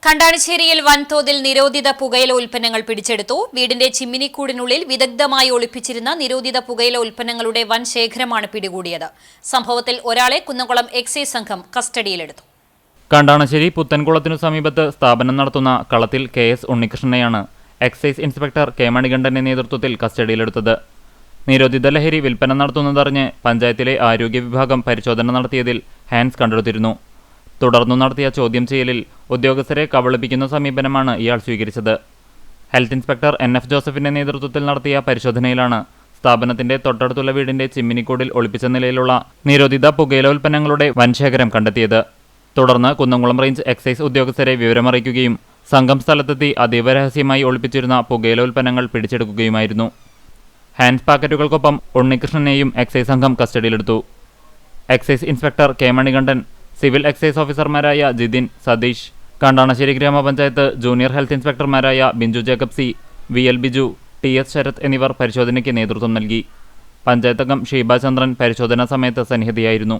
കണ്ടാണിശ്ശേരിയിൽ വൻതോതിൽ നിരോധിത പുകയില ഉൽപ്പന്നങ്ങൾ പിടിച്ചെടുത്തു. വീടിന്റെ ചിമ്മിനിക്കൂടിനുള്ളിൽ വിദഗ്ധമായി ഒളിപ്പിച്ചിരുന്ന നിരോധിത പുകയില ഉൽപ്പന്നങ്ങളുടെ വൻ ശേഖരമാണ് പിടികൂടിയത്. സംഭവത്തിൽ ഒരാളെ കുന്നംകുളം എക്സൈസ് സംഘം കസ്റ്റഡിയിലെടുത്തു. കണ്ടാണശ്ശേരി പുത്തൻകുളത്തിനു സമീപത്ത് സ്ഥാപനം നടത്തുന്ന കളത്തിൽ KS ഉണ്ണികൃഷ്ണനെയാണ് എക്സൈസ് ഇൻസ്പെക്ടർ K മണികണ്ഠന്റെ നേതൃത്വത്തിൽ കസ്റ്റഡിയിലെടുത്തത്. നിരോധിത ലഹരി വിൽപ്പന നടത്തുന്നതറിഞ്ഞ് പഞ്ചായത്തിലെ ആരോഗ്യ വിഭാഗം പരിശോധന നടത്തിയതിൽ ഹാൻസ് കണ്ടെടുത്തിരുന്നു. തുടർന്നു നടത്തിയ ചോദ്യം ചെയ്യലിൽ ഉദ്യോഗസ്ഥരെ കബളിപ്പിക്കുന്ന സമീപനമാണ് ഇയാൾ സ്വീകരിച്ചത്. ഹെൽത്ത് ഇൻസ്പെക്ടർ NF ജോസഫിന്റെ നേതൃത്വത്തിൽ നടത്തിയ പരിശോധനയിലാണ് സ്ഥാപനത്തിന്റെ തൊട്ടടുത്തുള്ള വീടിന്റെ ചിമ്മിനിക്കൂടിൽ ഒളിപ്പിച്ച നിലയിലുള്ള നിരോധിത പുകയില ഉൽപ്പന്നങ്ങളുടെ വൻശേഖരം കണ്ടെത്തിയത്. തുടർന്ന് കുന്നംകുളം റേഞ്ച് എക്സൈസ് ഉദ്യോഗസ്ഥരെ വിവരമറിയിക്കുകയും സംഘം സ്ഥലത്തെത്തി അതീവ രഹസ്യമായി ഒളിപ്പിച്ചിരുന്ന പുകയില ഉൽപ്പന്നങ്ങൾ പിടിച്ചെടുക്കുകയുമായിരുന്നു. ഹാൻഡ് പാക്കറ്റുകൾക്കൊപ്പം ഉണ്ണികൃഷ്ണനെയും എക്സൈസ് സംഘം കസ്റ്റഡിയിലെടുത്തു. Excise inspector K Manikandan, civil excise ഓഫീസർമാരായ ജിതിൻ, സതീഷ്, കണ്ടാണശ്ശേരി ഗ്രാമപഞ്ചായത്ത് ജൂനിയർ ഹെൽത്ത് ഇൻസ്പെക്ടർമാരായ Binchu Jacob C, VL Biju, TS Sarath എന്നിവർ പരിശോധനയ്ക്ക് നേതൃത്വം നൽകി. പഞ്ചായത്തംഗം ഷീബ ചന്ദ്രൻ പരിശോധനാ സമയത്ത് സന്നിഹിതയായിരുന്നു.